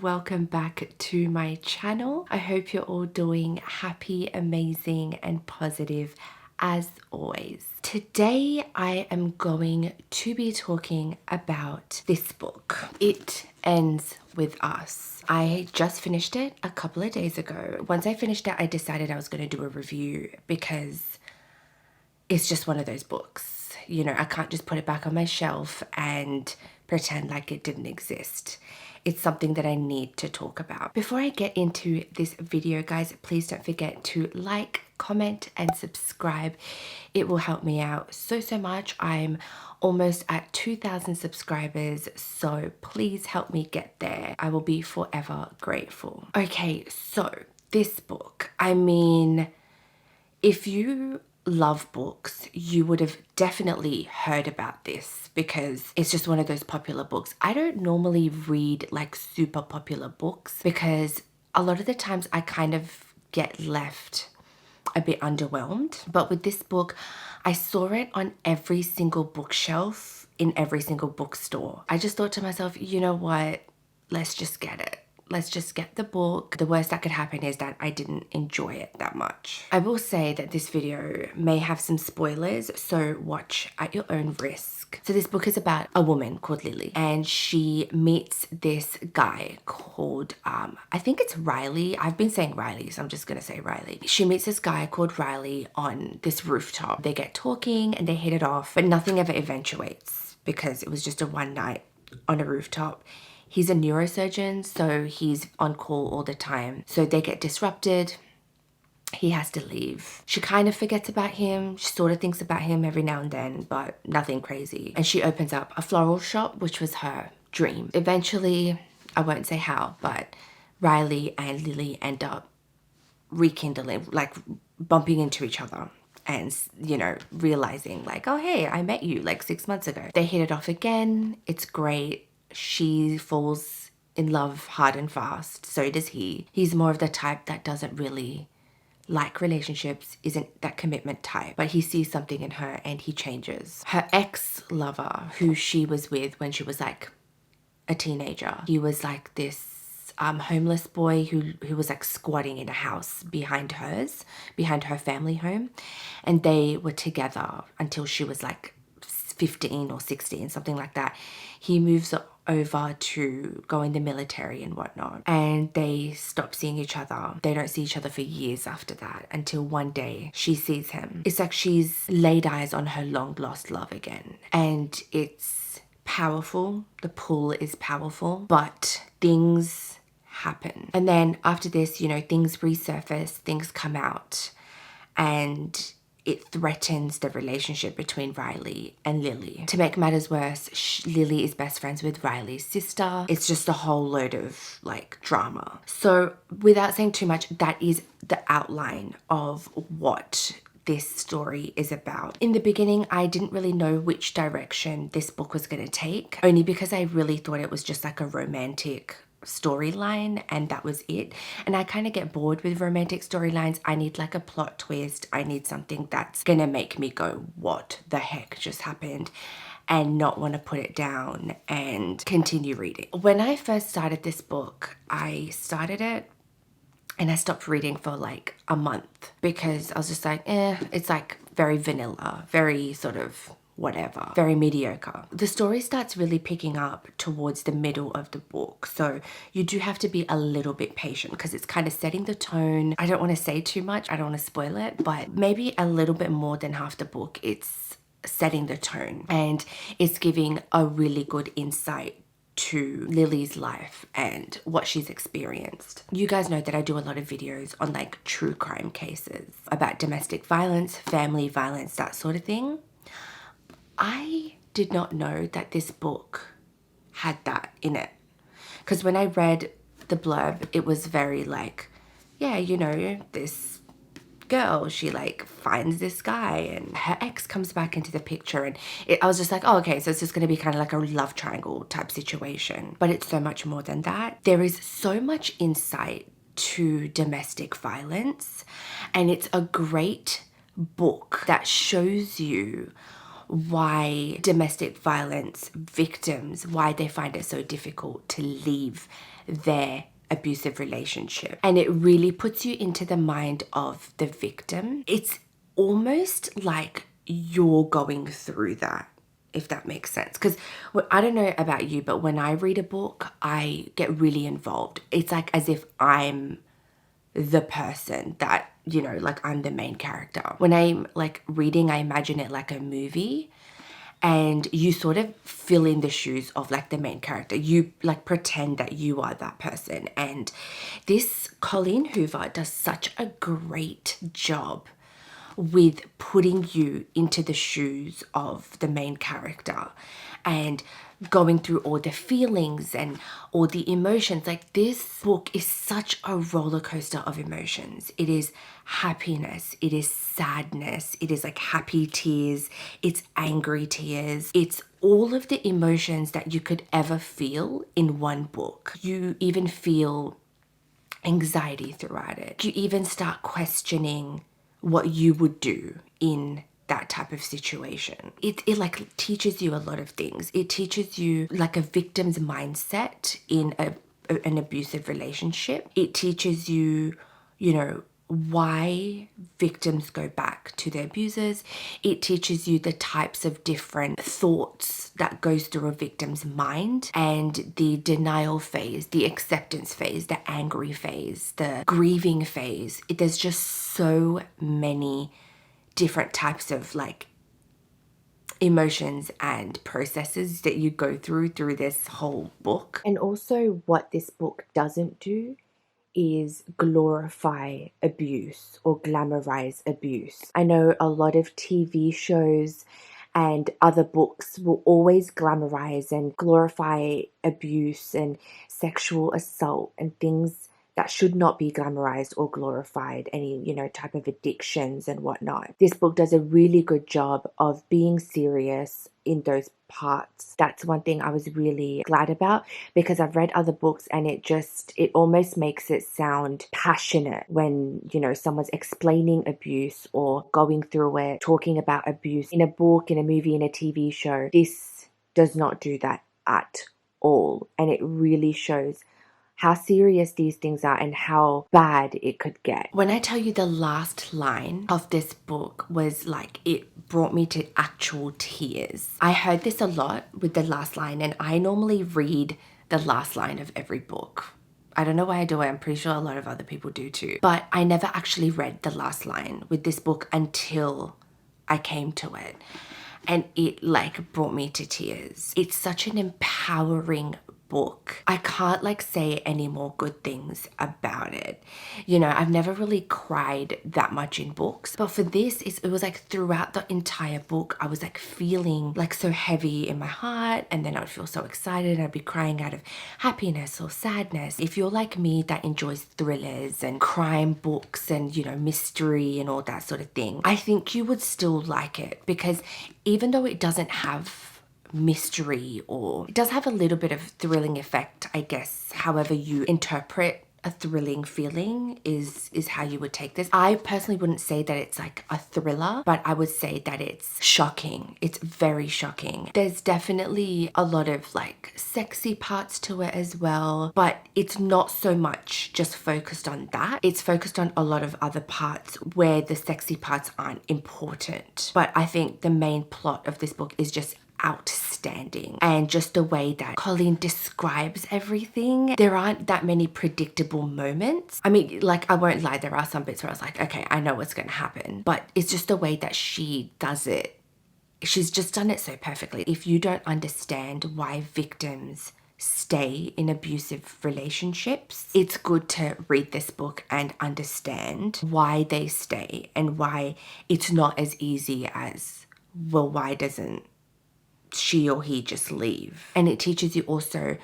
welcome back to my channel. I hope you're all doing happy, amazing, and positive as always. Today I am going to be talking about this book. It Ends With Us. I just finished it a couple of days ago. Once I finished it, I decided I was going to do a review because it's just one of those books. You know, I can't just put it back on my shelf and pretend like it didn't exist. It's something that I need to talk about. Before I get into this video, guys, please don't forget to like, comment, and subscribe. It will help me out so much. I'm almost at 2,000 subscribers, so please help me get there. I will be forever grateful. Okay, so this book, I mean, if you love books, you would have definitely heard about this because it's just one of those popular books. I don't normally read like super popular books because a lot of the times I kind of get left a bit underwhelmed. But with this book, I saw it on every single bookshelf in every single bookstore. I just thought to myself, you know what? Let's just get it. Let's just get the book. The worst that could happen is that I didn't enjoy it that much. I will say that this video may have some spoilers, so watch at your own risk. So this book is about a woman called Lily, and she meets this guy called, I think it's Riley. I've been saying Riley, so I'm just gonna say Riley. She meets this guy called Riley on this rooftop. They get talking and they hit it off, but nothing ever eventuates because it was just a one night on a rooftop. He's a neurosurgeon, so he's on call all the time. So they get disrupted. He has to leave. She kind of forgets about him. She sort of thinks about him every now and then, but nothing crazy. And she opens up a floral shop, which was her dream. Eventually, I won't say how, but Riley and Lily end up rekindling, like bumping into each other. And, you know, realizing like, oh, hey, I met you like 6 months ago. They hit it off again. It's great. She falls in love hard and fast. So does he. He's more of the type that doesn't really like relationships, isn't that commitment type, but he sees something in her and he changes. Her ex-lover, who she was with when she was like a teenager, he was like this homeless boy who was like squatting in a house behind her family home, and they were together until she was like 15 or 16, something like that. He moves over to go in the military and whatnot, and they stop seeing each other. They don't see each other for years after that, until one day she sees him. It's like she's laid eyes on her long lost love again, and it's powerful. The pull is powerful, but things happen. And then after this, you know, things resurface, things come out, and it threatens the relationship between Riley and Lily. To make matters worse, Lily is best friends with Riley's sister. It's just a whole load of like drama. So without saying too much, that is the outline of what this story is about. In the beginning, I didn't really know which direction this book was going to take, only because I really thought it was just like a romantic storyline and that was it. And I kind of get bored with romantic storylines. I need like a plot twist. I need something that's gonna make me go, what the heck just happened, and not want to put it down and continue reading. When I first started this book, I started it and I stopped reading for like a month because I was just like, it's like very vanilla, very sort of whatever, very mediocre. The story starts really picking up towards the middle of the book, so you do have to be a little bit patient because it's kind of setting the tone. I don't want to say too much, I don't want to spoil it, but maybe a little bit more than half the book, it's setting the tone and it's giving a really good insight to Lily's life and what she's experienced. You guys know that I do a lot of videos on like true crime cases about domestic violence, family violence, that sort of thing. I did not know that this book had that in it, because when I read the blurb, it was very like, yeah, you know, this girl, she like finds this guy and her ex comes back into the picture, and I was just like, oh, okay, so it's just going to be kind of like a love triangle type situation. But it's so much more than that. There is so much insight to domestic violence, and it's a great book that shows you why domestic violence victims, why they find it so difficult to leave their abusive relationship. And it really puts you into the mind of the victim. It's almost like you're going through that, if that makes sense. Because I don't know about you, but when I read a book, I get really involved. It's like as if I'm the person that, like I'm the main character. When I'm like reading, I imagine it like a movie, and you sort of fill in the shoes of like the main character. You like pretend that you are that person. And this Colleen Hoover does such a great job with putting you into the shoes of the main character and going through all the feelings and all the emotions. Like, this book is such a roller coaster of emotions. It is happiness, it is sadness, it is like happy tears, it's angry tears, it's all of the emotions that you could ever feel in one book. You even feel anxiety throughout it. You even start questioning what you would do in that type of situation. It like teaches you a lot of things. It teaches you like a victim's mindset in an abusive relationship. It teaches you, why victims go back to their abusers. It teaches you the types of different thoughts that goes through a victim's mind, and the denial phase, the acceptance phase, the angry phase, the grieving phase. There's just so many different types of like emotions and processes that you go through this whole book. And also what this book doesn't do is glorify abuse or glamorize abuse. I know a lot of TV shows and other books will always glamorize and glorify abuse and sexual assault and things that should not be glamorized or glorified, any, type of addictions and whatnot. This book does a really good job of being serious in those parts. That's one thing I was really glad about, because I've read other books and it almost makes it sound passionate when, someone's explaining abuse or going through it, talking about abuse in a book, in a movie, in a TV show. This does not do that at all. And it really shows how serious these things are and how bad it could get. When I tell you the last line of this book was like, it brought me to actual tears. I heard this a lot with the last line, and I normally read the last line of every book. I don't know why I do it. I'm pretty sure a lot of other people do too. But I never actually read the last line with this book until I came to it. And it like brought me to tears. It's such an empowering book. I can't like say any more good things about it. I've never really cried that much in books, but for this, it was like throughout the entire book, I was like feeling like so heavy in my heart, and then I would feel so excited and I'd be crying out of happiness or sadness. If you're like me that enjoys thrillers and crime books and, mystery and all that sort of thing, I think you would still like it, because even though it doesn't have mystery, or it does have a little bit of thrilling effect, I guess, however you interpret a thrilling feeling is how you would take this. I personally wouldn't say that it's like a thriller, but I would say that it's shocking. It's very shocking. There's definitely a lot of like sexy parts to it as well, but it's not so much just focused on that. It's focused on a lot of other parts where the sexy parts aren't important. But I think the main plot of this book is just outstanding, and just the way that Colleen describes everything. There aren't that many predictable moments. I mean, like, I won't lie, there are some bits where I was like, okay, I know what's going to happen, but it's just the way that she does it. She's just done it so perfectly. If you don't understand why victims stay in abusive relationships, it's good to read this book and understand why they stay and why it's not as easy as, well, why doesn't she or he just leave? And it teaches you also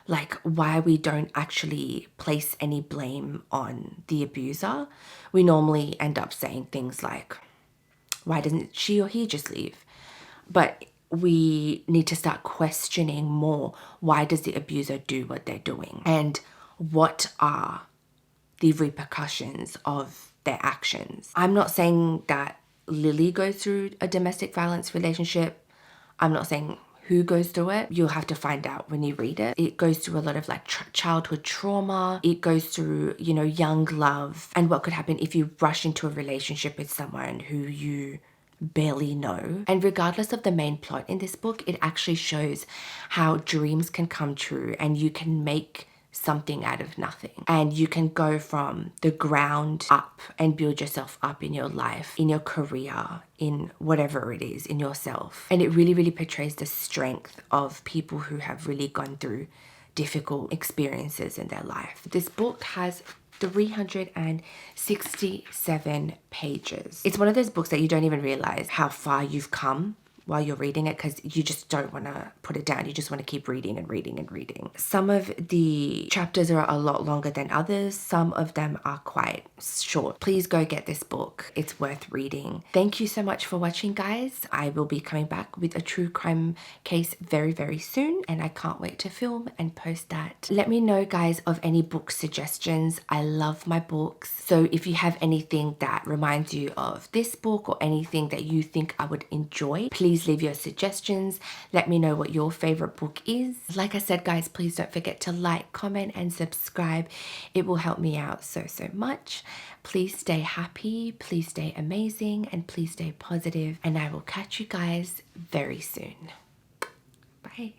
like why we don't actually place any blame on the abuser. We normally end up saying things like, why doesn't she or he just leave? But we need to start questioning more, why does the abuser do what they're doing? And what are the repercussions of their actions? I'm not saying that Lily goes through a domestic violence relationship. I'm not saying who goes through it. You'll have to find out when you read it. It goes through a lot of like childhood trauma. It goes through, you know, young love and what could happen if you rush into a relationship with someone who you barely know. And regardless of the main plot in this book, it actually shows how dreams can come true and you can make something out of nothing, and you can go from the ground up and build yourself up in your life, in your career, in whatever it is, in yourself. And it really, really portrays the strength of people who have really gone through difficult experiences in their life. This book has 367 pages. It's one of those books that you don't even realize how far you've come while you're reading it, because you just don't want to put it down. You just want to keep reading and reading and reading. Some of the chapters are a lot longer than others. Some of them are quite short. Please go get this book. It's worth reading. Thank you so much for watching, guys. I will be coming back with a true crime case very, very soon, and I can't wait to film and post that. Let me know, guys, of any book suggestions. I love my books. So if you have anything that reminds you of this book or anything that you think I would enjoy, please leave your suggestions. Let me know what your favorite book is. Like I said, guys, please don't forget to like, comment, and subscribe. It will help me out so, so much. Please stay happy, please stay amazing, and please stay positive. And I will catch you guys very soon. Bye.